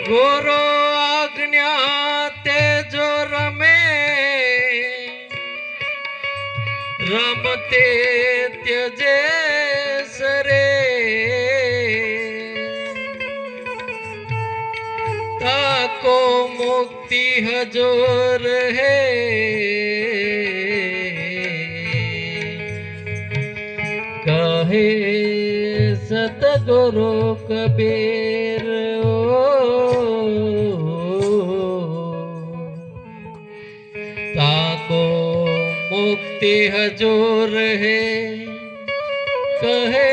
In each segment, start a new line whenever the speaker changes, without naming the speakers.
गुरु आज्ञा तेजो रमे रमते त्यजे सरे ताको मुक्ति हजूर है कहे सतगुरु कबीर ताको मुक्ति हजूर है कहे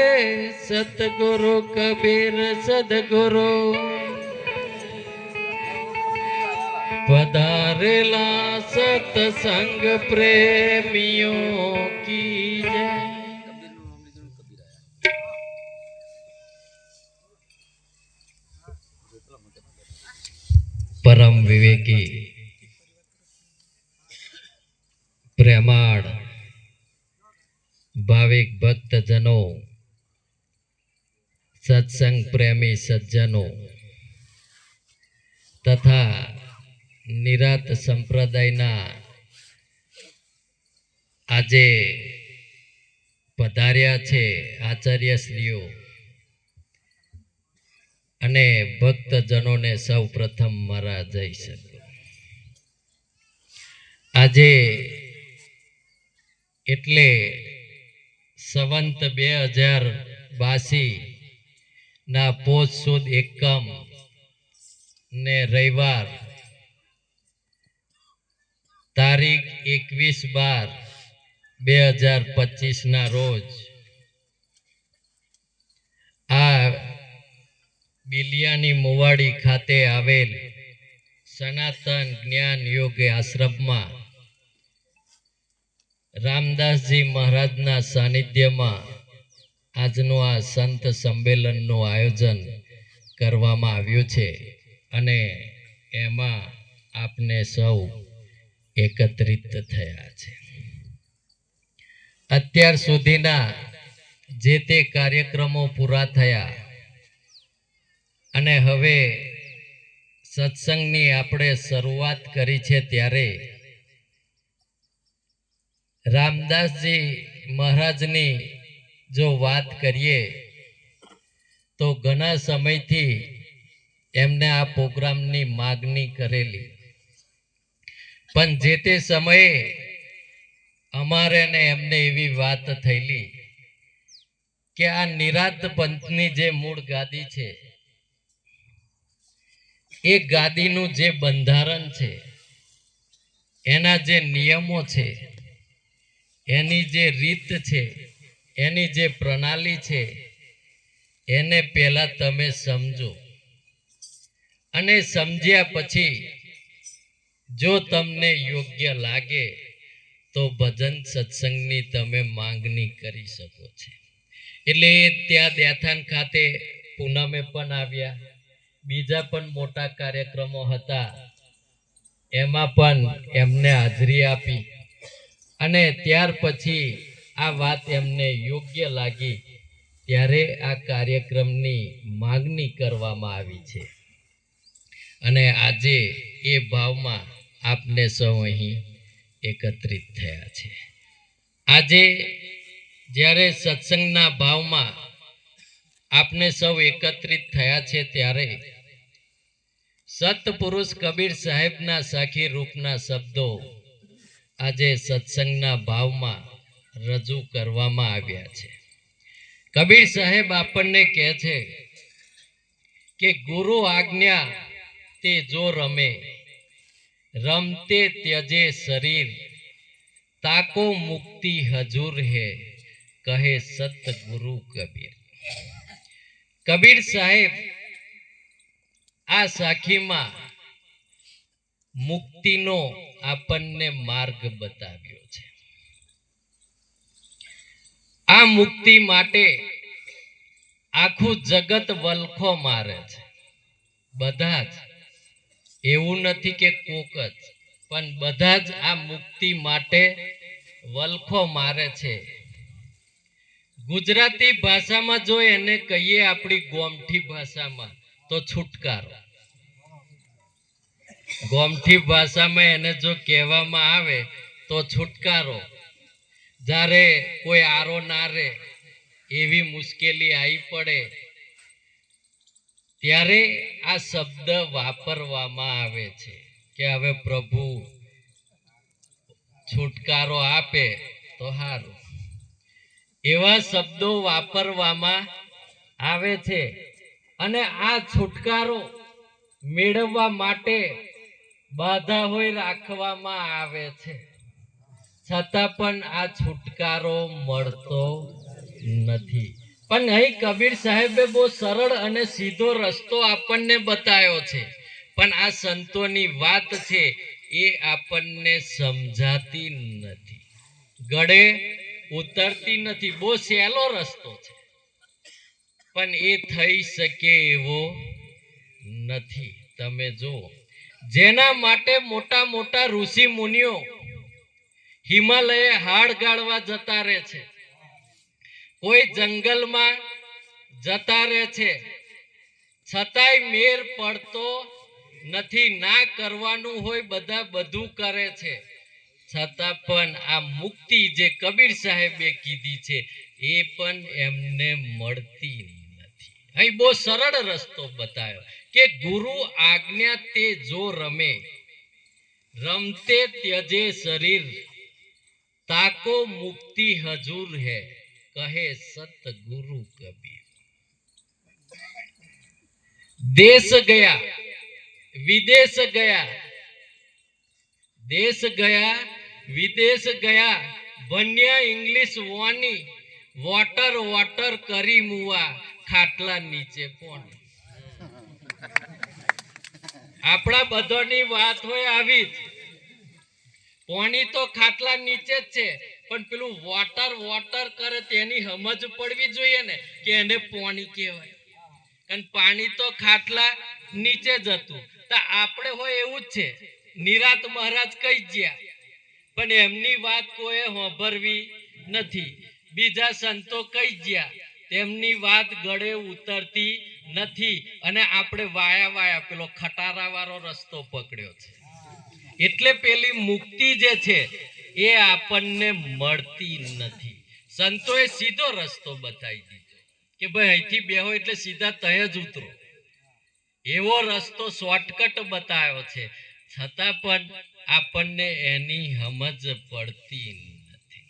सतगुरु कबीर सदगुरु पधारेला सत्संग प्रेमियों की जय। परम विवेकी प्रेमाळ भाविक भक्त जनों सत्संग प्रेमी सज्जनों तथा निरात संप्रदायना आजे पधार्या छे आचार्यश्रीओ अने भक्तजनों ने सौ प्रथम मारा जय सद्गुरु। आजे एटले संवत 2082 ना पोष सुद एकम ने रविवार तारीख 21/12/2025 ना रोज आ बिलियानी मुवाड़ी खाते आवेल सनातन ज्ञान योग आश्रम में रामदास जी महाराज ना सानिध्य में आजनु आ संत सम्मेलन नु आयोजन करवामां आव्युं छे अने एमा आपने सौ एकत्रित थया छे। अत्यार सुधीना जे ते कार्यक्रमों पूरा थया अने हवे सत्संगनी आपणे शरूआत करी छे त्यारे रामदास जी महाराजनी जो बात करिए तो घना समय थी एमने आ प्रोग्रामनी मागणी करेली पण जे ते समये अमारे ने एमने एवी बात थयेली के आ निरात पंथनी जे मूळ गादी छे ए गादीनु जे बंधारण छे एना जे नियमो छे एनी जे रीत छे एनी जे प्रणाली छे एने पहला तमे समझो अने समझ्या पछी जो तमने योग्य लागे तो भजन सत्संगनी तमे मांगनी करी सको छे। एटले त्या द्याथान खाते पूनमे पण आव्या बीजा पण मोटा कार्यक्रमो हता एमा पण एमने हाजरी आपी अने त्यार पछी आ वात एमने योग्य लागी त्यारे आ कार्यक्रमनी मागणी करवामां आवी छे अने आजे ए भावमां आपने सौ अहीं एकत्रित थया छे। आजे ज्यारे सत्संगना भावमां आपने सौ एकत्रित थया छे त्यारे सतपुरुष कबीर साहेबना साखी रूपना शब्दों आजे सत्संगना भावमां रजू करवामां आव्या छे। कबीर साहेब आपने कहे छे कि गुरु आज्ञा ते जो रमे रमते त्यजे शरीर ताको मुक्ति हजूर है कहे सतगुरु कबीर। कबीर साहेब आ साखी में मुक्ति नो आपने मार्ग बताव्यो छे। आ मुक्ति माटे आखू जगत वलखो मारे छे बधाज एवं नहीं के कोकच पण बधाज आ मुक्ति माटे वलखो मारे छे। गुजराती भाषा में जो एने कहीए अपनी गोमठी भाषा में तो छुटकारो ગોમઠી ભાષામાં એને જો કહેવામાં આવે તો છુટકારો. જ્યારે કોઈ આરો ના રે, એવી મુશ્કેલી આવી પડે, ત્યારે આ શબ્દ વાપરવામાં આવે છે કે હવે પ્રભુ છુટકારો આપે તો સારું. એવા શબ્દો વાપરવામાં આવે છે. અને આ છુટકારો મેળવવા માટે બાધા હોય રાખવામાં આવે છે, છતાં પણ આ છુટકારો મળતો નથી. પણ અહીં કબીર સાહેબે બહુ સરળ અને સીધો રસ્તો આપણને બતાવ્યો છે. પણ આ સંતોની વાત છે એ આપણને સમજાતી નથી, ગળે ઉતરતી નથી. બહુ સહેલો રસ્તો છે, પણ એ થઈ શકે એવો નથી. તમે જુઓ, જેના માટે મોટા મોટા ઋષિ મુનિઓ હિમાલયે હાડ ગાળવા જતા રહે છે, કોઈ જંગલમાં જતા રહે છે, છતાંય મેર પડતો નથી. ના કરવાનું હોય બધા બધું કરે છે, છતાં પણ આ મુક્તિ જે કબીર સાહેબે કીધી છે એ પણ એમને મળતી નથી. અહીં બહુ સરળ રસ્તો બતાવ્યો કે ગુરુ આજ્ઞા તે જો રમે, રમતે ત્યજે શરીર, તાકો મુક્તિ હજૂર હે, કહે સતગુરુ કબીર. દેશ ગયા વિદેશ ગયા, દેશ ગયા વિદેશ ગયા, ભણ્યા ઇંગ્લિશ વાણી, વોટર વોટર કરી મુવા, ખાટલા નીચે પોણી. આપણા બધાની વાત હોય આવી જ. પોણી તો ખાટલા નીચે જ છે, પણ પેલું વોટર વોટર કરે તેની સમજ પડવી જોઈએ ને કે એને પોણી કહેવાય. અને પાણી તો ખાટલા નીચે જ હતું. તો આપણે હોય એવું જ છે. નિરાત મહારાજ કઈ ગયા, પણ એમની વાત કોઈ સાંભળવી નથી. બીજા સંતો કઈ ગયા, તેમની વાત ગળે ઉતરતી નથી. અને આપણે વાયા વાયા પેલો ખટારા વાળો રસ્તો પકડ્યો છે. એટલે પેલી મુક્તિ જે છે એ આપણને મળતી નથી. સંતોએ સીધો રસ્તો બતાવી દીધો કે ભાઈ અહીંથી બેહો એટલે સીધા તય જ ઉતરો. એવો રસ્તો શોર્ટકટ બતાવ્યો છે, છતાં પણ આપણને એની સમજ પડતી નથી.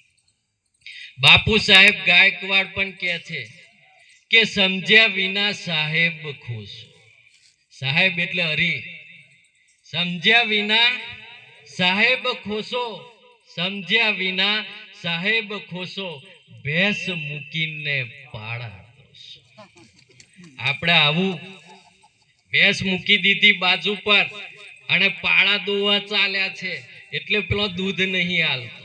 બાપુ સાહેબ ગાયકવાડ પણ કહે છે કે સમજ્યા વિના સાહેબ ખુશ. સાહેબ એટલે હરી. સમજ્યા વિના સાહેબ ખોસો, સમજ્યા વિના સાહેબ ખોસો, ભેંસ મૂકીને પાળા દોસો. આપણે આવું ભેંસ મૂકી દીધી બાજુ પર અને પાળા દોવા ચાલ્યા છે, એટલે પેલો દૂધ નહીં હાલતો.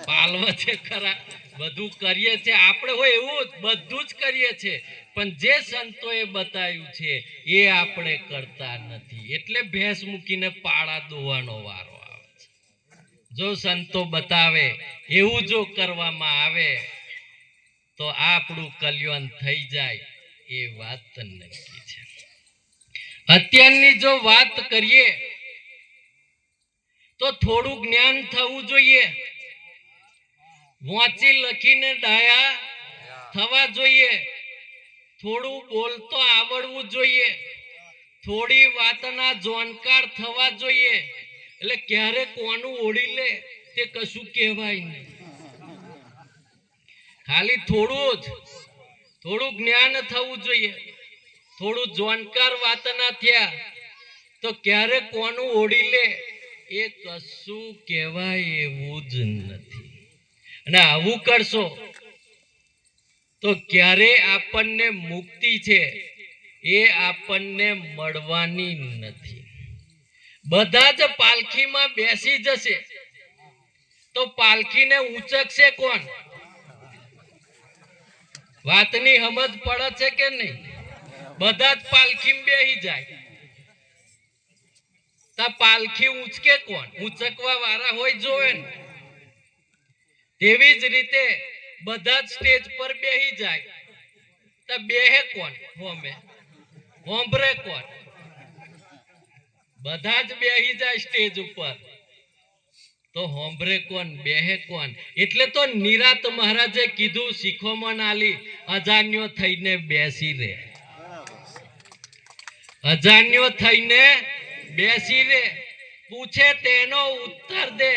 પાલવા છે ખરા, બધું કરીએ છે આપણે હોય એવું બધું જ કરીએ છે, પણ જે સંતોએ બતાવ્યું છે એ આપણે કરતા નથી. એટલે ભેંસ મૂકીને પાળા દોવાનો વારો આવે છે. જો સંતો બતાવે એવું જો કરવામાં આવે તો આપણું કલ્યાણ થઈ જાય એ વાત નક્કી છે. અત્યારની જો વાત કરીએ તો થોડું જ્ઞાન થવું જોઈએ, વાંચી લખીને ડાયા થવા જોઈએ, થોડું બોલતો આવડવું જોઈએ, થોડી વાતના જાણકાર થવા જોઈએ. એટલે ક્યારે કોનું ઓળી લે તે કશું કહેવાય નહીં. ખાલી થોડું જ્ઞાન થવું જોઈએ, થોડું જાણકાર વાતના થયા તો ક્યારે કોનું ઓળી લે એ કશું કહેવાય એવું જ નથી. અને આવું કરશો તો ક્યારે આપણને મુક્તિ છે એ આપણને મળવાની નથી. બધા જ પાલખીમાં બેસી જશે તો પાલખીને ઊંચકશે કોણ? વાતની સમજ પડે છે કે નહીં? બધા જ પાલખીમાં બેસી જાય તો પાલખી ઊંચકે કોણ? ઊંચકવા વાળા હોય જોવે ને. તેવી જ રીતે બધા જ સ્ટેજ પર બેસી જાય તો બેહે કોણ? હોમે હોંભરે કોણ? બધા જ બેહી જાય સ્ટેજ ઉપર તો હોંભરે કોણ બેહે કોણ એટલે તો નિરાત મહારાજે કીધું શીખોમણ આલી અજાણ્યો થઈને બેસી રે અજાણ્યો થઈને બેસી રે પૂછે તેનો ઉત્તર દે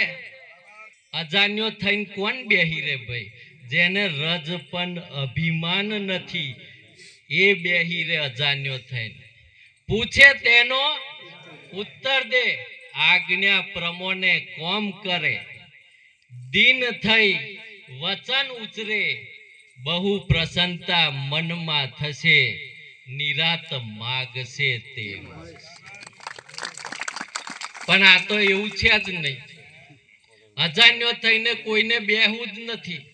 અજાણ્યો થઈને કોણ બેહી રે ભાઈ જેને રજ પણ અભિમાન નથી એ બેહી રે અજાણ્યો થઈને પૂછે તેનો ઉત્તર દે આજ્ઞા પ્રમોને કોમ કરે દિન થઈ વચન ઉચરે બહુ પ્રસન્નતા મનમાં થશે નિરાત માગશે તે પણ આ તો એવું છે જ નહીં અજાણ્યો થઈને કોઈને બેહવું જ નથી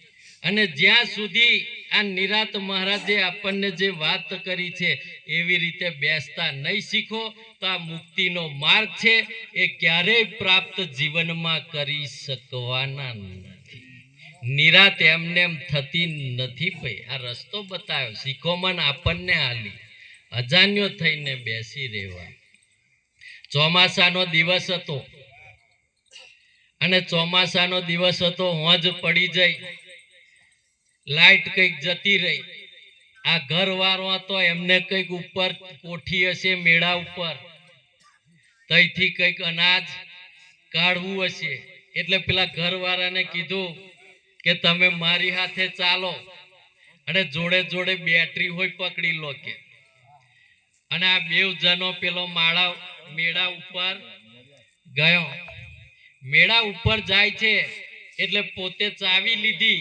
અને જ્યાં સુધી આ નિરાત મહારાજે આપણને જે વાત કરી છે એવી રીતે બેસતા નહીં શીખો તો આ મુક્તિનો માર્ગ છે એ ક્યારેય પ્રાપ્ત જીવનમાં કરી શકવાના નથી નિરાત એમને એમ થતી નથી ભાઈ આ રસ્તો બતાવ્યો શીખોમન આપણને આલી અજાણ્યો થઈને બેસી રહેવા ચોમાસાનો દિવસ હતો અને ચોમાસાનો દિવસ હતો હોજ પડી જઈ લાઈટ કઈક જતી રહી આ ઘરવાળો હતો એમને કઈક ઉપર કોઠી હશે મેળા ઉપર તઈથી કઈક અનાજ કાઢવું હશે એટલે પેલા ઘરવાળાને કીધું કે તમે મારી હાથે ચાલો અને જોડે જોડે બેટરી હોય પકડી લો કે અને આ બેવ જનો પેલો મેળા ઉપર ગયો મેળા ઉપર જાય છે એટલે પોતે ચાવી લીધી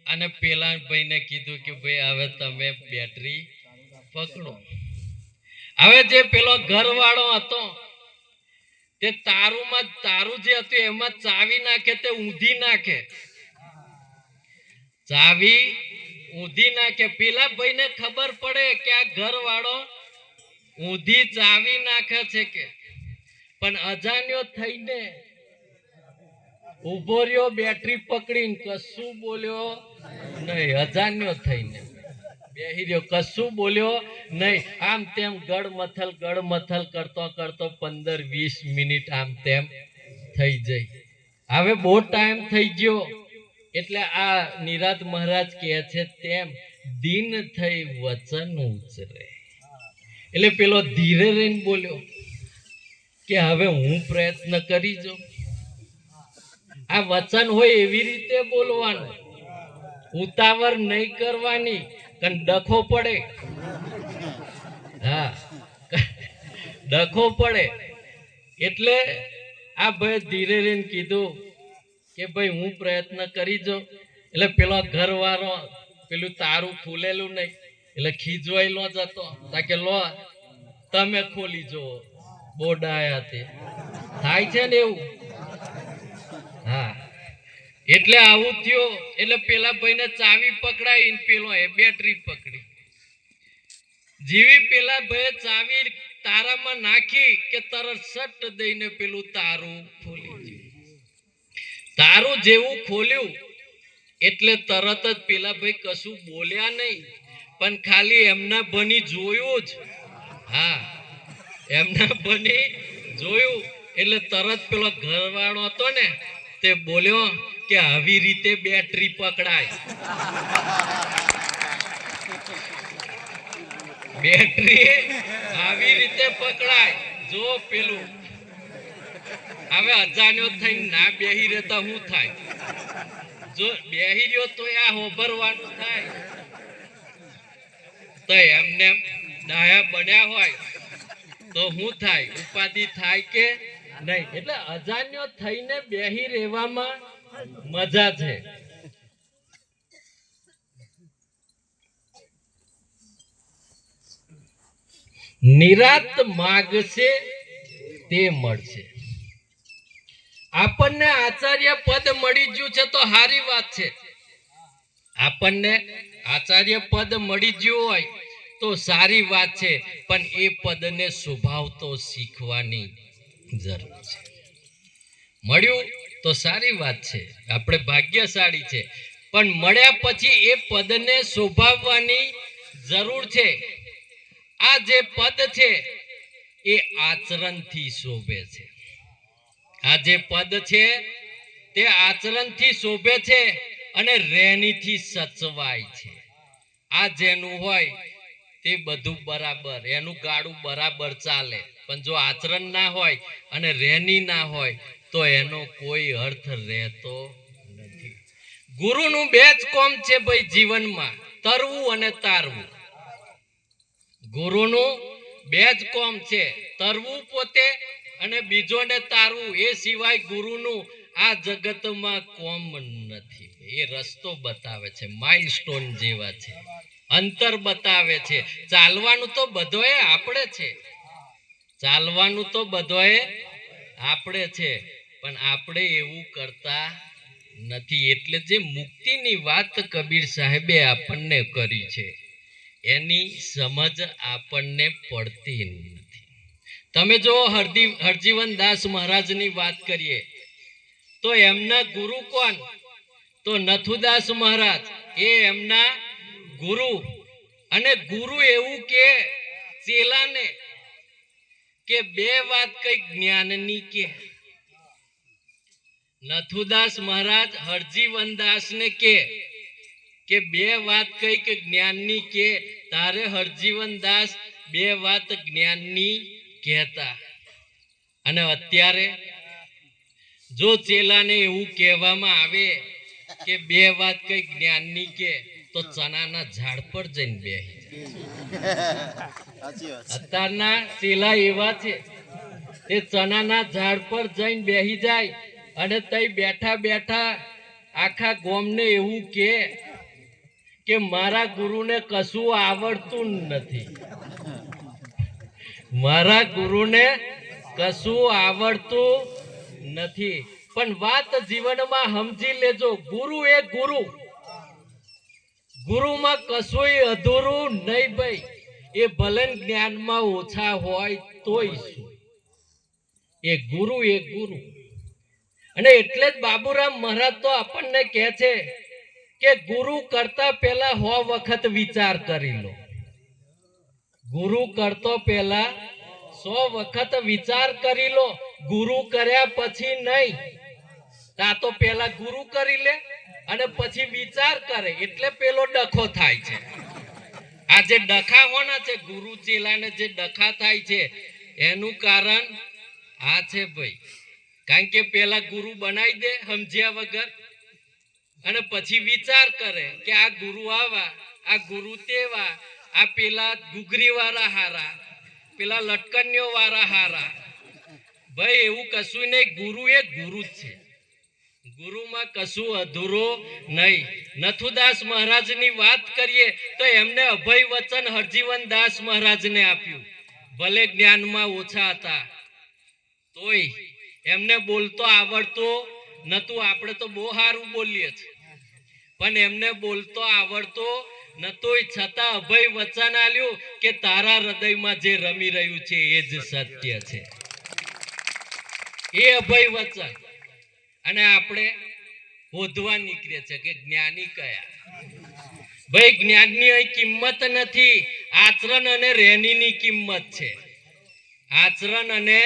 અને પેલા ભાઈને કીધું કે ભાઈ હવે તમે બેટરી પકડો હવે જે પેલો ઘરવાળો હતો તે તારું જે હતું એમાં ચાવી નાખે તે ઊંધી નાખે ચાવી ઊંધી નાખે પેલા ભાઈને ખબર પડે કે આ ઘરવાળો ઊંધી ચાવી નાખે છે કે પણ અજાણ્યો થઈને ઉભો રહ્યો બેટરી પકડીને કશું બોલ્યો નહીં અજાણ્યો થઈને બેહી રહ્યો કશું બોલ્યો નહીં આમ તેમ ગડમથલ કરતો કરતો 15-20 મિનિટ આમ તેમ થઈ જઈ હવે બહુ ટાઈમ થઈ ગયો એટલે આ નિરાત મહારાજ કહે છે તેમ દિન થઈ વચન ઉચરે એટલે પેલો ધીરે રહીને બોલ્યો કે હવે હું પ્રયત્ન કરી જાઉં આ વચન હોય એવી રીતે બોલવાનું ઉતાવળ નહીં કરવાની કારણ ડખો પડે હા ડખો પડે એટલે આ ભાઈ ધીરે રહીને કીધું કે ભાઈ હું પ્રયત્ન કરી જાઉં એટલે પેલો ઘરવાળો પેલું તારું ખુલેલું નહીં એટલે ખીજવાઈ લો જતો કે લો તમે ખોલી જુઓ બોડાયા તે થાય છે ને એવું હા એટલે આવું થયું એટલે પેલા ભાઈને ચાવી પકડાઈ પેલો એ બેટરી પકડી જેવી પેલા ભાઈ ચાવી તારામાં નાખી કે તરત સટ દઈને પેલું તારું ખોલી ગયું તારું જેવું ખોલ્યું એટલે તરત જ પેલા ભાઈ કશું બોલ્યા નહીં પણ ખાલી એમના બની જોયું જ હા એમના બની જોયું એટલે તરત પેલો ઘરવાળો હતો ને તે બોલ્યો કે આવી રીતે બેટરી પકડાય બેટરી આવી રીતે પકડાય જો પેલું હવે અજાણ્યો થઈને ના બેહી રહેતા શું થાય જો બેહી રહ્યો તો આ હોભરવાનું થાય તો એમને ડાયા બન્યા હોય તો શું થાય ઉપાધિ થાય કે નહીં એટલે અજાણ્યો થઈને બેહી રહેવામાં મજા છે નિરાત માગશે તે મળશે આપણને આચાર્ય પદ મળી ગયું છે તો સારી વાત છે આપણને આચાર્ય પદ મળી ગયું હોય તો સારી વાત છે પણ એ પદને સ્વભાવ તો શીખવાની જરૂર છે મળ્યું તો સારી વાત છે આપણે ભાગ્યશાળી છે પણ મળ્યા પછી એ પદને શોભાવવાની જરૂર છે આ જે પદ છે એ આચરણથી શોભે છે. આ જે પદ છે તે આચરણથી શોભે છે અને રેનીથી સચવાય છે. આ જેનું હોય તે બધું બરાબર, એનું ગાડું બરાબર ચાલે. પણ જો આચરણ ના હોય અને રેની ના હોય તો એનો કોઈ અર્થ રહેતો નથી. ગુરુનું બે જ કોમ છે ભાઈ જીવનમાં, તરવું અને તારવું. ગુરુનું બે જ કોમ છે, તરવું પોતે અને બીજોને તારવું. એ સિવાય ગુરુનું આ જગતમાં કોમ નથી. એ રસ્તો બતાવે છે, માઇલસ્ટોન જેવા છે, અંતર બતાવે છે. ચાલવાનું તો બધોએ આપણે છે, ચાલવાનું તો બધોએ આપણે છે, પણ આપણે એવું કરતા નથી. એટલે જે મુક્તિની વાત કબીર સાહેબે આપણને કરી છે એની સમજ આપણને પડતી નથી. તમે જો હરજીવન દાસ મહારાજની વાત કરીએ તો એમના ગુરુ કોણ? તો નથુદાસ મહારાજ, એ એમના ગુરુ. અને ગુરુ એવું કે ચેલાને કે બે વાત કઈ જ્ઞાનની નથુદાસ મહારાજ હરજીવનદાસ ને કે બે વાત કઈ કે જ્ઞાનની કે. તારે હરજીવનદાસ બે વાત જ્ઞાનની કહેતા. અને અત્યારે જો ચેલાને એવું કહેવામાં આવે કે બે વાત કઈ જ્ઞાનની કે તો ચણાના ઝાડ પર જઈને બેહી જાય. અત્યારના ચેલા એવા છે, તે ચણાના ઝાડ પર જઈને બેહી જાય અને તઈ બેઠા બેઠા આખા ગામને એવું કે મારા ગુરુને કશું આવડતું નથી, મારા ગુરુને કશું આવડતું નથી. પણ વાત જીવનમાં સમજી લેજો, ગુરુ એ ગુરુ, ગુરુમાં કશું અધૂરું નહીં ભાઈ. એ ભલે જ્ઞાનમાં ઓછા હોય તોય શું, એ ગુરુ એ ગુરુ. અને એટલે જ બાબુરામ મહારાજ તો આપણને કહે છે કે ગુરુ કરતા પહેલા 100 વખત વિચાર કરી લો. ગુરુ કરતો પહેલા 100 વખત વિચાર કરી લો. ગુરુ કર્યા પછી નહીં, તા તો પહેલા ગુરુ કરી લે અને પછી વિચાર કરે, એટલે પેલો ડખો થાય છે. આ જે ડખા હોના છે, ગુરુ ચેલાને જે ડખા થાય છે એનું કારણ આ છે ભાઈ. કારણ કે પેલા ગુરુ બનાવી દે સમજ્યા વગર અને પછી વિચાર કરે કે આ ગુરુ આવા, આ ગુરુ તેવા, આ પેલા ઘૂઘરી વાળા હારા, પેલા લટકણીઓ વાળા હારા. ભાઈ એવું કશું નહીં. ગુરુ એ ગુરુ જ છે, ગુરુમાં કશું અધૂરો નહીં. નથુદાસ મહારાજની વાત કરીએ તો એમને અભય વચન હરજીવન દાસ મહારાજને આપ્યું. ભલે જ્ઞાનમાં ઓછા હતા તોય એમને બોલતો આવડતો નતું. આપણે તો બહુ સારું બોલીએ છીએ, પણ એમને બોલતો આવડતો નતોય છતાં અભય વચન આલ્યું કે તારા હૃદયમાં જે રમી રહ્યું છે એ જ સત્ય છે. એ અભય વચન. અને આપણે શોધવા નીકળે છે કે જ્ઞાની કયા. ભાઈ જ્ઞાનની અહીં કિંમત નથી, આચરણ અને રેનીની કિંમત છે. આચરણ અને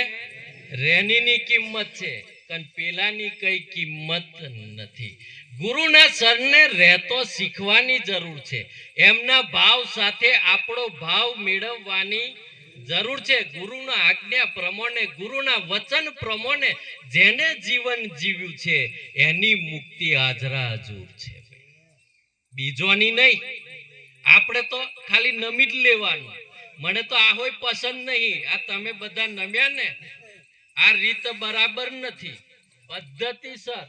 રેનીની કિંમત છે, પણ પેલાની કઈ કિંમત નથી. ગુરુના સરને રહેતો શીખવાની જરૂર છે. એમના ભાવ સાથે આપણો ભાવ મેળવવાની જરૂર છે. ગુરુના આજ્ઞા પ્રમાણે, ગુરુના વચન પ્રમાણે જેને જીવન જીવ્યું છે એની મુક્તિ હાજરા હજૂર છે, બીજોની નહીં. આપણે તો ખાલી નમી જ લેવાનું. મને તો આ હોય પસંદ નહીં, આ તમે બધા નમ્યા ને, આ રીત બરાબર નથી. પદ્ધતિસર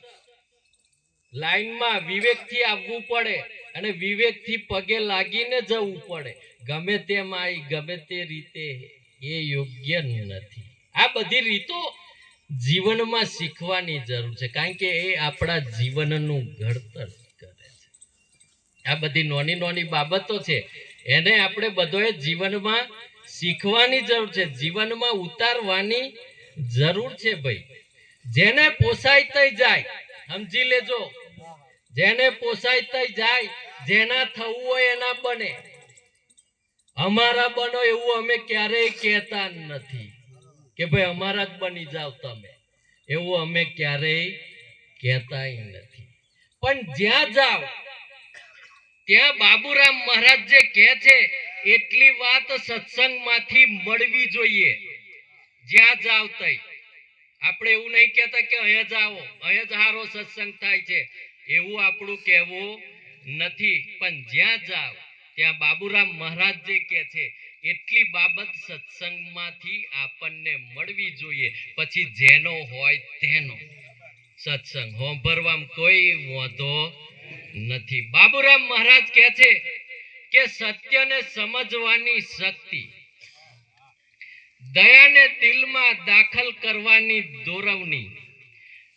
લાઈનમાં વિવેકથી આવવું પડે અને વિવેકથી પગે લાગીને જવું પડે. ગમે તેમ આવી ગમે તે રીતે એ યોગ્ય નથી. આ બધી રીતો જીવનમાં શીખવાની જરૂર છે, કારણ કે એ આપણા જીવનનું ઘડતર કરે છે. આ બધી નાની નાની બાબતો છે, એને આપણે બધોએ જીવનમાં શીખવાની જરૂર છે, જીવનમાં ઉતારવાની જરૂર છે. ભાઈ જેને પોસાય થઈ જાય, સમજી લેજો, જેને પોસાય થઈ જાય, જેના થવું હોય એના બને. અમારા બનો એવું અમે ક્યારેય કહેતા નથી. કે ભાઈ અમારા જ બની જાવ તમે, એવું અમે ક્યારેય કહેતાય નથી. પણ જ્યાં જાવ ત્યાં બાબુરામ મહારાજ જે કહે છે એટલી વાત સત્સંગમાંથી મળવી જોઈએ. જ્યાં જાવ તઈ આપણે એવું નહીં કહેતા કે અહીંયા જાઓ, અહીંયા જ સારો સત્સંગ થાય છે, એવું આપણું કહેવું નથી. પણ જ્યાં જાવ ત્યાં બાબુરામ મહારાજ જે કહે છે એટલી બાબત સત્સંગમાંથી આપણને મળવી જોઈએ. પછી જેનો હોય તેનો સત્સંગ હોંભરવામાં કોઈ વાંધો નથી. બાબુરામ મહારાજ કહે છે કે સત્યને સમજવાની શક્તિ, દયાને દિલમાં દાખલ કરવાની દોરવણી,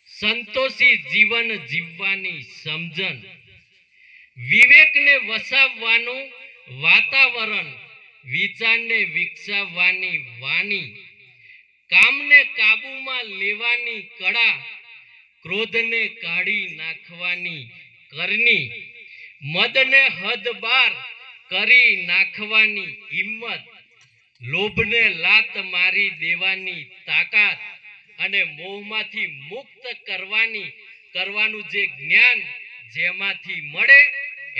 સંતોષી જીવન જીવવાની સમજણ, વિવેકને વસાવવાનું વાતાવરણ, વિચારને વિકસાવવાની વાણી, કામને કાબુમાં લેવાની કળા, ક્રોધને કાઢી નાખવાની કરણી, મદને હદબાર કરી નાખવાની હિંમત, લોભને લાત મારી દેવાની તાકાત અને મોહમાંથી મુક્ત કરવાનું જે જ્ઞાન જેમાંથી મળે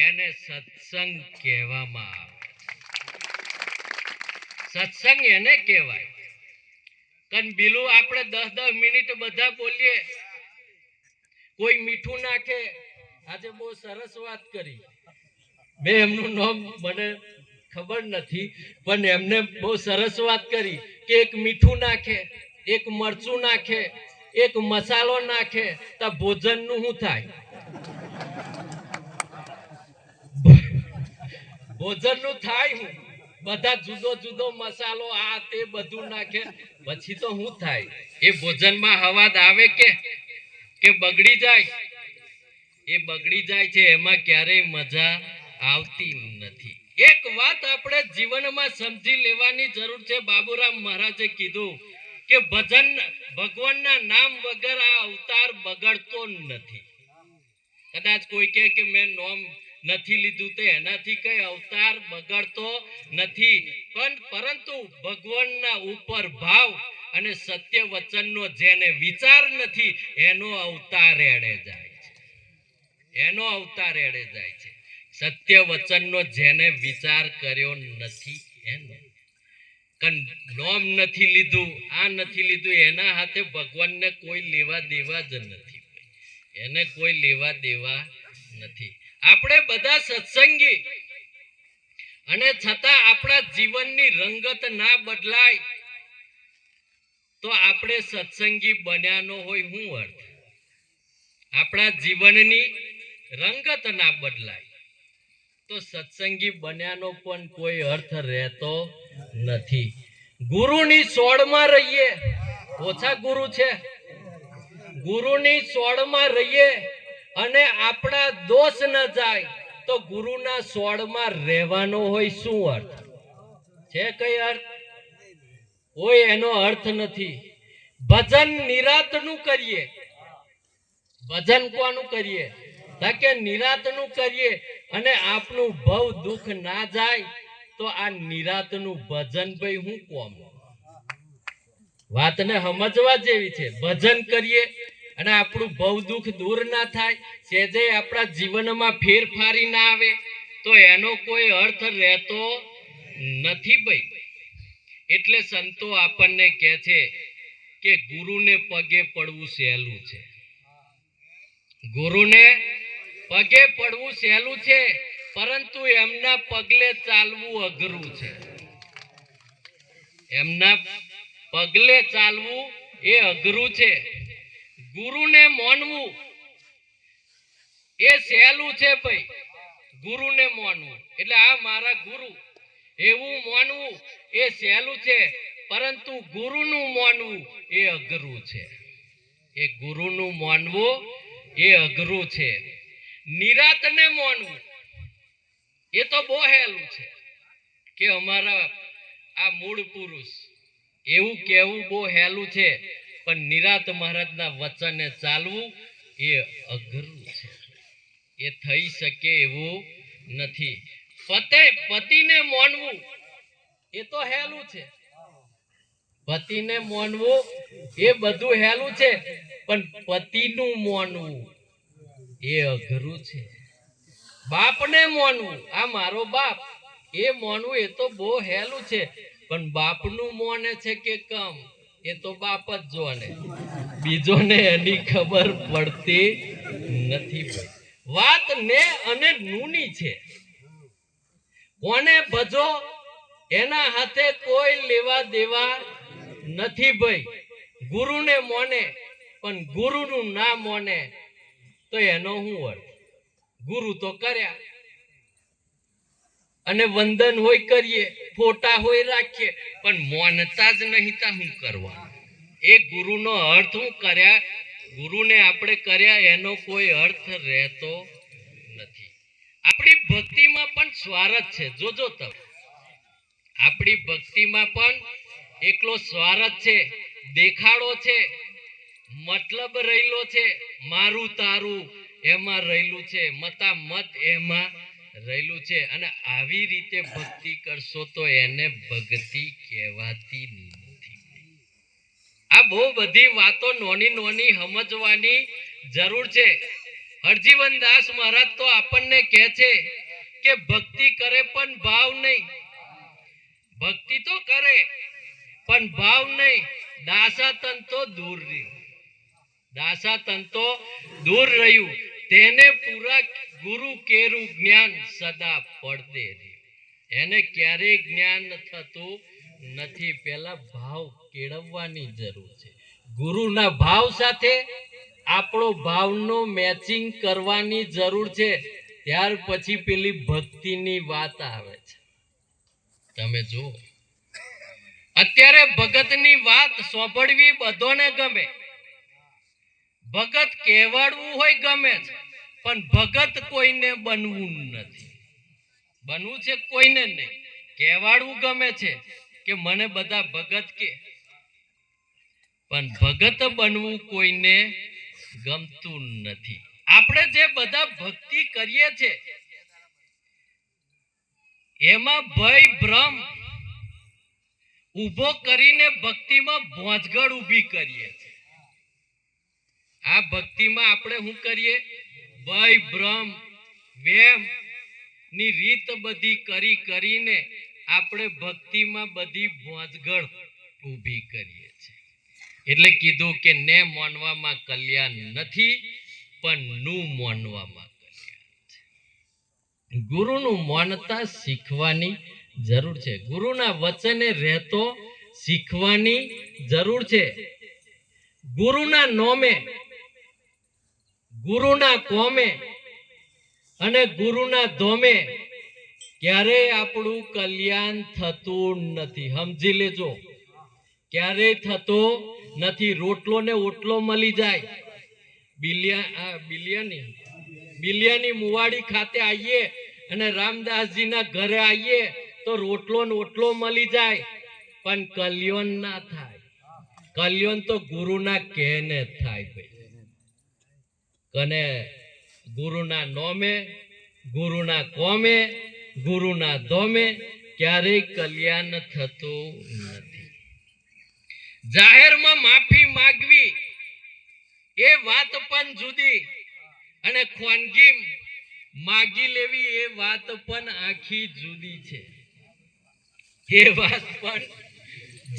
એને સત્સંગ કહેવામાં આવે. સત્સંગ એને કહેવાય. કન બીલું આપણે 10-10 મિનિટ બધા બોલીએ, કોઈ મીઠું નાખે. આજે બહુ સરસ વાત કરી, મેં એમનું નામ મને ખબર નથી, પણ એમને બહુ સરસ વાત કરી કે એક મીઠું નાખે, એક મરચું નાખે, એક મસાલો નાખે તો ભોજનનું શું થાય? ભોજનનું થાય હું? બધા જુદો જુદો મસાલો આ તે બધું નાખે, પછી તો શું થાય? એ ભોજનમાં હવાદ આવે કે બગડી જાય? એ બગડી જાય છે, એમાં ક્યારેય મજા આવતી નથી. એક વાત આપણે જીવનમાં સમજી લેવાની જરૂર છે. બાબુરામ મહારાજે કીધું કે ભગવાનના નામ વગર આ અવતાર બગડતો નથી. કદાચ કોઈ કહે કે મેં નામ નથી લીધું તો એનાથી કઈ અવતાર બગડતો નથી, પરંતુ ભગવાનના ઉપર ભાવ અને સત્ય વચનનો જેને વિચાર નથી એનો અવતાર એડે જાય છે. એનો અવતાર એડે જાય છે. સત્ય વચનનો જેને વિચાર કર્યો નથી એનો. નોમ નથી લીધું, આ નથી લીધું, એના હાથે ભગવાનને કોઈ લેવા દેવા જ નથી. એને કોઈ લેવા દેવા નથી. આપણે બધા સત્સંગી અને છતાં આપણા જીવનની રંગત ના બદલાય તો આપણે સત્સંગી બન્યાનો હોય શું અર્થ? આપણા જીવનની રંગત ના બદલાય તો સત્સંગી બન્યાનો પણ કોઈ અર્થ રહેતો નથી. ગુરુની સોળમાં રહીએ, ઓછા ગુરુ છે, ગુરુની સોળમાં રહીએ અને આપણા દોષ ન જાય તો ગુરુના સોળમાં રહેવાનો હોય શું અર્થ છે? કઈ અર્થ? કોઈ એનો અર્થ નથી. ભજન નિરાતનું કરીએ. ભજન કોનું કરીએ? કે નિરાતનું કરીએ અને આપણું ભવ દુઃખ ના જાય તો આ નિરાતનું ભજન ભાઈ હું કોમ? વાતને સમજવા જેવી છે. ભજન કરીએ અને આપણું ભવ દુઃખ દૂર ના થાય, સેજે આપણા જીવનમાં ફેરફારી ના આવે તો એનો કોઈ અર્થ રહેતો નથી ભાઈ. એટલે સંતો આપણને કહે છે કે ગુરુને પગે પડવું સહેલું છે. ગુરુને પગે પડવું સહેલું છે, પરંતુ એમના પગલે ચાલવું અઘરું છે. એમના પગલે ચાલવું એ અઘરું છે. ગુરુને માનવું એ સહેલું છે ભાઈ. ગુરુને માનવું એટલે આ મારા ગુરુ એવું માનવું એ સહેલું છે, પરંતુ ગુરુનું માનવું એ અઘરું છે. એ ગુરુનું માનવું એ અઘરું છે. નિરાતને માનવું એ તો બહુ સહેલું છે કે અમારા આ મૂળ પુરુષ એવું કહેવું બહુ સહેલું છે, પણ નિરાત મહારાજના વચને ચાલવું એ અઘરું છે. એ થઈ શકે એવું નથી. પતિને માનવું એ તો સહેલું છે, પતિને માનવું એ બધું હેલું છે, પણ પતિનું માનવું એ અઘરું છે. બાપને માનવું, આ મારો બાપ, એ માનવું એ તો બહુ હેલું છે, પણ બાપનું માને છે કે કમ એ તો બાપ જ જોને, બીજોને એની ખબર પડતી નથી. વાત ને અને નૂની છે. કોને ભજો એના હાથે કોઈ લેવા દેવા નથી ભાઈ. ગુરુને મોને પણ ગુરુનું ના મોને તો એનો શું અર્થ? ગુરુ તો કર્યા અને વંદન હોય કરીએ, ફોટા હોય રાખીએ, પણ મોનતા જ નહીં તા શું કરવા? એ ગુરુનો અર્થ હું કર્યા, ગુરુને આપણે કર્યા એનો કોઈ અર્થ રહેતો નથી. આપણી ભક્તિમાં પણ સ્વાર્થ છે. જોજો તમે, આપણી ભક્તિમાં પણ એકલો સ્વાર્થ છે, દેખાડો છે, મતલબ રહેલો છે, મારું તારું એમાં રહેલું છે, મતા મત એમાં રહેલું છે. અને આવી રીતે ભક્તિ કરશો તો એને ભક્તિ કહેવાતી નથી. આ બહુ બધી વાતો નોની નોની સમજવાની જરૂર છે. હરજીવનદાસ મહારાજ તો આપણને કહે છે કે ભક્તિ કરે પણ ભાવ નહીં. ભક્તિ તો કરે પણ ભાવ નહીં. દાસાતન તો દૂર રહ્યું, દાસાતન તો દૂર રહ્યું. તેને પૂરા ગુરુ કેરું જ્ઞાન સદા પડદે રહ્યું. એને ક્યારેય જ્ઞાન થતું નથી. પહેલા ભાવ કેળવવાની જરૂર છે. ગુરુના ભાવ સાથે આપણો ભાવનો મેચિંગ કરવાની જરૂર છે. ત્યાર પછી પેલી ભક્તિની વાત આવે છે. તમે જુઓ, અત્યારે ભગતની વાત સાંભળવી બધોને ગમે, ભગત કહેવાડવું હોય ગમે છે, પણ ભગત કોઈને બનવું નથી. બનવું છે કોઈને નહીં, કહેવાડવું ગમે છે કે મને બધા ભગત કે, પણ ભગત બનવું કોઈને ગમતું નથી. આપણે જે બધા ભક્તિ કરીએ છે એમાં ભય ભ્રમ ઊભો કરીને ભક્તિમાં ભોંજગળ ઊભી કરીએ છીએ. આ ભક્તિમાં આપણે શું કરીએ? ભય ભ્રમ વેમ ની રીત બધી કરી કરીને આપણે ભક્તિમાં બધી ભોંજગળ ઊભી કરીએ છીએ. એટલે કીધું કે ને માનવામાં કલ્યાણ નથી, પણ નું માનવામાં કલ્યાણ છે. ગુરુનું માનતા શીખવાની જરૂર છે. ગુરુના વચને રહેતો શીખવાની જરૂર છે. ગુરુના નોમે, ગુરુના કોમે અને ગુરુના ધોમે ક્યારેય આપણું કલ્યાણ થતું નથી. સમજી લેજો, ક્યારેય થતો નથી. રોટલો ને ઓટલો મળી જાય, બિલિયાની મુવાડી ખાતે આવીએ અને રામદાસજીના ઘરે આવીએ તો રોટલો ને ઓટલો મળી જાય, પણ કલ્યાણ ના થાય. કલ્યાણ તો ગુરુના કહેને થાય ભાઈ. કને ગુરુના નોમે, ગુરુના કોમે, ગુરુના ધોમે ક્યારેય કલ્યાણ થતું નથી. જાહેરમાં માફી માંગવી એ વાત પણ જુદી, અને ખાનગી માગી લેવી એ વાત પણ આખી જુદી છે. એ વાત પણ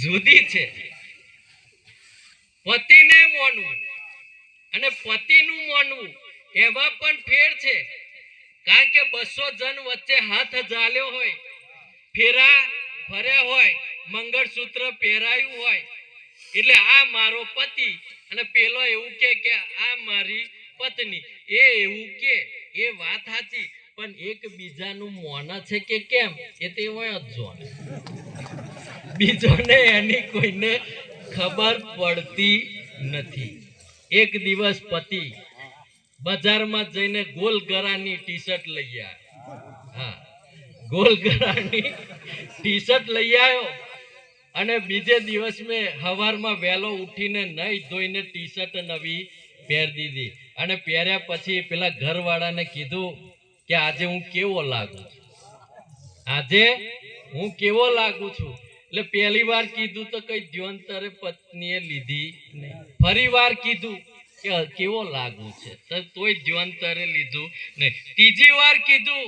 જુદી છે. પતિને માનવું અને પતિનું માનવું એવા પણ ફેર છે. કારણ કે 200 જણ વચ્ચે હાથ ઝાલ્યો હોય, ફેરા ફર્યા હોય, મંગળસૂત્ર પહેરાયું હોય, એટલે આ મારો પતિ અને પેલો એવું કે આ મારી પત્ની, એ એવું કે એ વાત સાચી, પણ એકબીજાનું મોના છે કે કેમ એ તે હોય જ જોને. બીજોને એની કોઈને ખબર પડતી નથી. એક દિવસ પતિ બજારમાં જઈને ગોલગરાની ટી-શર્ટ લઈ આવ્યો. હા, ગોલગરાની ટી-શર્ટ લઈ આવ્યો અને બીજે દિવસ મેં સવારમાં વહેલો ઉઠીને નહીં ધોઈને ટી-શર્ટ નવી પહેરી દીધી. અને પહેર્યા પછી પેલા ઘરવાળાને કીધું કે આજે હું કેવો લાગુ છું, આજે હું કેવો લાગુ છું. એટલે પહેલી વાર કીધું તો કઈ દ્યોંતરે પત્નીએ લીધી નહીં. ફરી વાર કીધું કે કેવો લાગુ છે તો તોય દ્યોંતરે લીધું નહીં. ત્રીજી વાર કીધું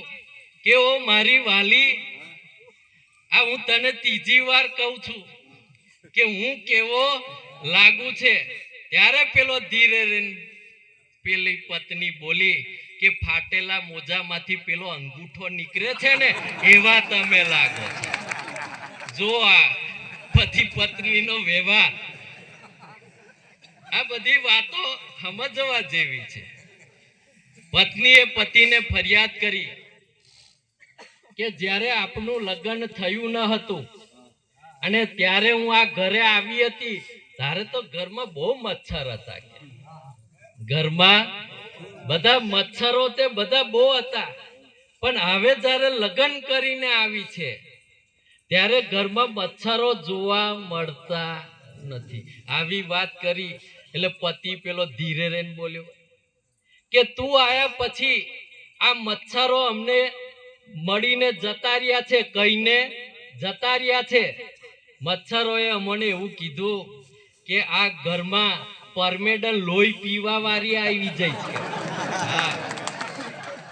કે ઓ મારી વાલી, આ હું તને ત્રીજી વાર કહું છું કે હું કેવો લાગુ છે. ત્યારે પેલો ધીરે રહીને પેલી પત્ની બોલી કે ફાટેલા મોજામાંથી પેલો અંગૂઠો નીકળે છે ને એવા તમે લાગો છો. જો આ પતિ પત્નીનો વ્યવહાર, આ બધી વાતો સમજવા જેવી છે. પત્નીએ પતિને ફરિયાદ કરી કે જ્યારે આપનું લગ્ન થયું ન હતું અને ત્યારે હું આ ઘરે આવી હતી ત્યારે તો ઘરમાં બહુ મચ્છર હતા. ઘરમાં બધા મચ્છરો તે બધા બહુ હતા, પણ હવે જ્યારે લગ્ન કરીને આવી છે ત્યારે ઘરમાં મચ્છરો જોવા મળતા નથી. આવી વાત કરી એટલે પતિ પેલો ધીરે રહીને બોલ્યો કે તું આયા પછી આ મચ્છરો અમને મળીને જતા રહ્યા છે, કહીને જતા રહ્યા છે. મચ્છરોએ અમને એવું કીધું કે આ ઘરમાં પરમેડન લોહી પીવા વાળી આવી જાય છે. હા,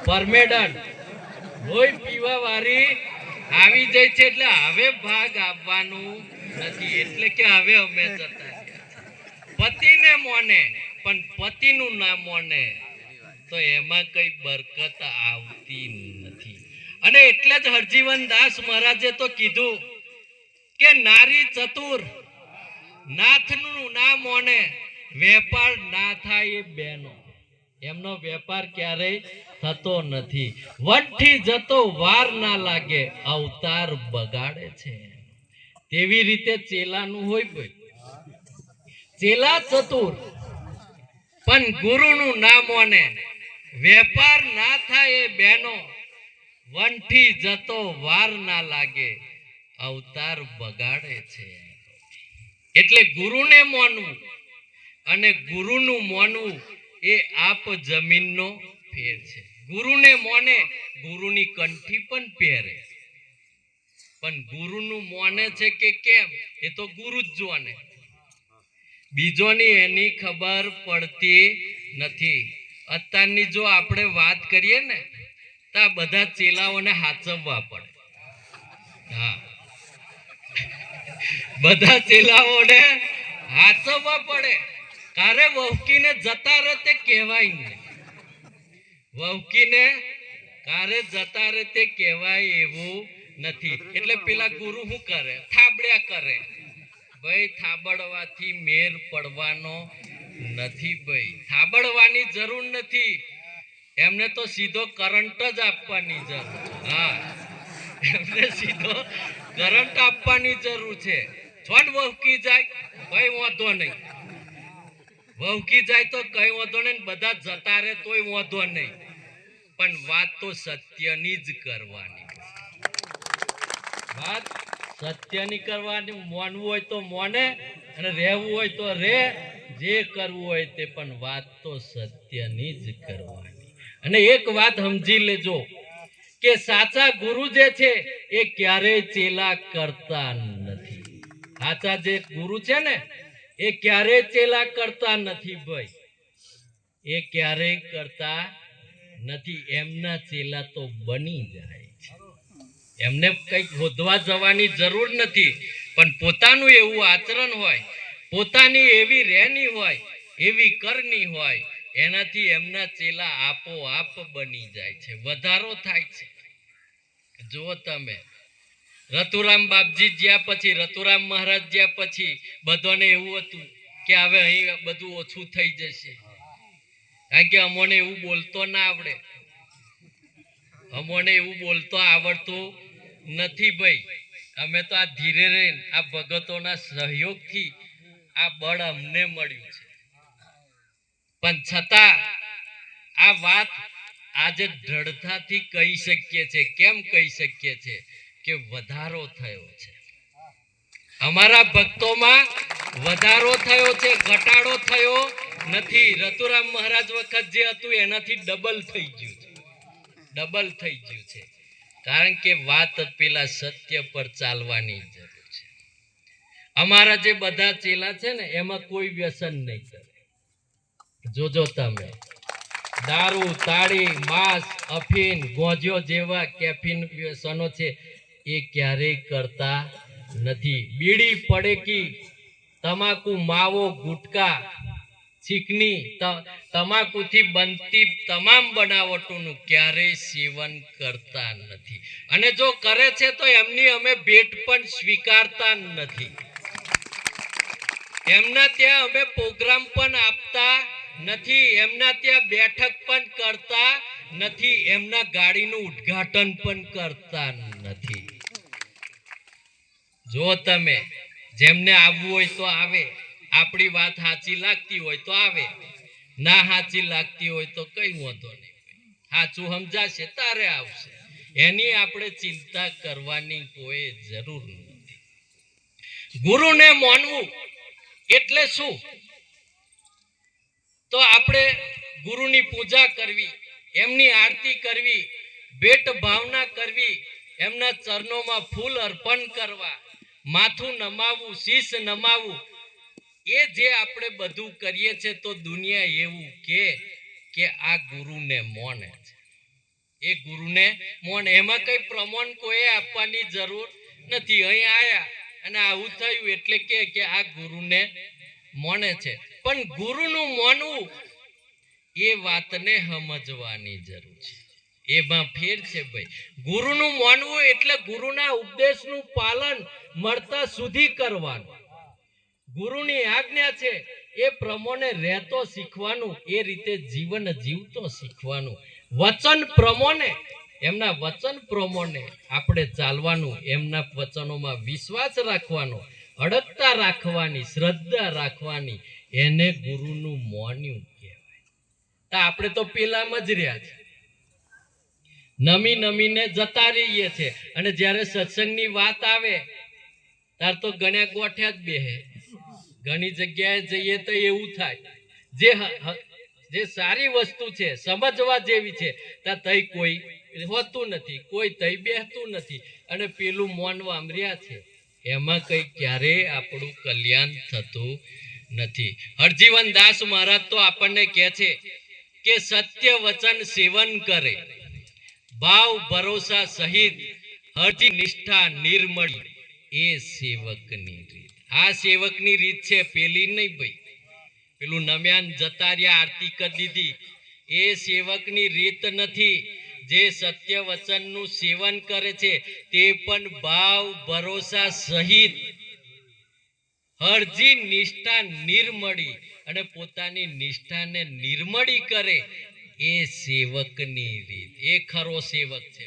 પરમેડન લોહી પીવા વાળી આવી જાય છે એટલે હવે ભાગ આપવાનું નથી, એટલે કે હવે અમે જતા રહ્યા. પતિને મોને પણ પતિનું ના મોને તો એમાં કઈ બરકત આવતી નથી. અને એટલે જ હરજીવન દાસ મહારાજે તો કીધું કે નારી ચતુર નાથનું ના મોને વેપાર ના થાય એ બેનો. એમનો વેપાર ક્યારેય થતો નથી. વટથી જતો વાર ના લાગે અવતાર બગાડે છે. તેવી રીતે ચેલાનું હોય ભાઈ, ચેલા ચતુર પણ ગુરુનું ના મોને વેપાર ના થાય એ બેનો. વનથી જતો વાર ના લાગે અવતાર બગાડે છે. એટલે ગુરુને માનવું અને ગુરુનું માનવું એ આપ જમીનનો ફેર છે. ગુરુને મોને ગુરુની કંઠી પણ પહેરે, પણ ગુરુનું મોને છે કે કેમ એ તો ગુરુ જ જોને, બીજોની એની ખબર પડતી નથી. અત્યારની જો આપણે વાત કરીએ ને તો આ બધા ચેલાઓને હાચવવા પડે. હા, બધા ચેલાઓને હાચવવા પડે. કારે વહુકીને જતા રહે તે કહેવાય નહીં. વહુકીને કારે જતા રહે તે કહેવાય એવું નથી. એટલે પેલા ગુરુ શું કરે? થાબડ્યા કરે. ભાઈ થાબડવાથી મેર પડવાનો નથી. ભાઈ થાબડવાની જરૂર નથી, એમને તો સીધો કરંટ જ આપવાની જરૂર. હા, એમને સીધો કરંટ આપવાની જરૂર છે. છોડ વહુકી જાય કઈ વાંધો નહીં, વહુકી જાય તો કઈ વાંધો નહીં, બધા જતા રહે તોય વાંધો નહીં, પણ વાત તો સત્યની જ કરવાની. વાત સત્યની કરવાની. માનવું હોય તો મોને અને રહેવું હોય તો રે, જે કરવું હોય તે, પણ વાત તો સત્યની જ કરવાની. અને એક વાત સમજી લેજો કે સાચા ગુરુ જે છે એ ક્યારેય ચેલા કરતા નથી. સાચા જે ગુરુ છે ને એ ક્યારેય ચેલા કરતા નથી. ભાઈ એ ક્યારેય કરતા નથી. એમના ચેલા તો બની જાય છે. એમને કંઈક શોધવા જવાની જરૂર નથી, પણ પોતાનું એવું આચરણ હોય, પોતાની એવી રહેણી હોય, એવી કરણી હોય, એનાથી એમના ચેલા આપોઆપ બની જાય છે, વધારો થાય છે. જુઓ તમે, રતુરામ બાપજી જ્યાં પછી, રતુરામ મહારાજ જ્યાં પછી બધાને એવું હતું કે હવે અહીં બધું ઓછું થઈ જશે, કારણ કે અમોને એવું બોલતો ના આવડે, અમોને એવું બોલતો આવડતું નથી. ભાઈ અમે તો આ ધીરે રહીને આ ભગતોના સહયોગથી આ બળ અમને મળ્યું છે. પણ છતાં આ વાત આજે દ્રઢતાથી કહી શકીએ છે. કેમ કહી શકીએ છે? કે વધારો થયો છે. અમારા ભક્તોમાં વધારો થયો છે, ઘટાડો થયો નથી. રતુરામ મહારાજ વખત જે હતું એનાથી ડબલ થઈ ગયું છે, ડબલ થઈ ગયું છે. કારણ કે વાત પેલા સત્ય પર ચાલવાની જરૂર છે. અમારા જે બધા ચેલા છે ને એમાં કોઈ વ્યસન નહીં કરે. જોજો તમે, દારૂ, તાળી, માંસ, અફીણ, ગોંજો જેવા કેફીન વ્યસનો છે એ ક્યારેય કરતા નથી. બીડી, પડેકી, તમાકુ, માવો, ગુટકા, ચીકણી, તમાકુથી બનતી તમામ બનાવટોનું ક્યારેય સેવન કરતા નથી. અને જો કરે છે તો એમની અમે ભેટ પણ સ્વીકારતા નથી. એમના ત્યાં અમે પ્રોગ્રામ પણ આપતા નથી. એમના ત્યાં બેઠક પણ કરતા નથી. એમના ગાડીનું ઉદ્ઘાટન પણ કરતા નથી. જો તમે, જેમને આવવું હોય તો આવે, આપણી વાત સાચી લાગતી હોય તો આવે, ના સાચી લાગતી હોય તો કઈ વાંધો નહીં, સાચું સમજાશે તારે આવશે. એની આપણે ચિંતા કરવાની કોઈ જરૂર નથી. ગુરુને માનવું એટલે શું? તો આપણે ગુરુની પૂજા કરવી, એમની આરતી કરવી, ભેટ ભાવના કરવી, એમના ચરણોમાં ફૂલ અર્પણ કરવા, માથું નમાવવું, શીશ નમાવવું. એ જે આપણે બધું કરીએ છીએ તો દુનિયા એવું કે આ ગુરુને મોને છે. એ ગુરુને મોને, એમાં કઈ પ્રમાણ કોઈ આપવાની જરૂર નથી. અહીં આયા અને આવું થયું એટલે કે આ ગુરુને મોને છે. પણ ગુરુનું માનવું એ વાતને સમજવાની જરૂર છે. એમાં ફેર છે ભાઈ. ગુરુનું માનવું એટલે ગુરુના ઉપદેશનું પાલન મળતા સુધી કરવાનું. ગુરુની આજ્ઞા છે એ પ્રમાણે રહેતો શીખવાનું, એ રીતે જીવન જીવતો શીખવાનું. વચન પ્રમાણે, એમના વચન પ્રમાણે આપણે ચાલવાનું, એમના વચનોમાં વિશ્વાસ રાખવાનો, અડગતા રાખવાની, શ્રદ્ધા રાખવાની, એને ગુરુનું માન્યું કહેવાય. આપણે તો પેલામાં જ રહ્યા છે, નમીને જતા રહીએ છે. અને જ્યારે સત્સંગની વાત આવે ત્યારે તો ગણ્યા ગોઠ્યા જ બેહે. ઘણી જગ્યાએ જઈએ તો એવું થાય, જે સારી વસ્તુ છે, સમજવા જેવી છે, ત્યાં તઈ કોઈ હોતું નથી, કોઈ તઈ બેહતું નથી. અને પેલું માનવા આમર્યા છે, એમાં કઈ ક્યારેય આપણું કલ્યાણ થતું નથી. હરજીવન દાસ મહારાજ તો આપણને કહે છે કે સત્ય વચન સેવન કરે, ભાવ ભરોસા સહિત હરજી નિષ્ઠા નિર્મળી, એ સેવકની રીત. આ સેવકની રીત છે, પેલી નહીં ભાઈ. પેલું નમ્યાન જતા રહ્યા, આરતી કરી દીધી, એ સેવકની રીત નથી. જે સત્ય વચનનું સેવન કરે છે તે પણ ભાવ ભરોસા સહિત હરજી નિષ્ઠા નિર્મળી, અને પોતાની નિષ્ઠાને નિર્મળી કરે, એ સેવકની રીત. એ ખરો સેવક છે.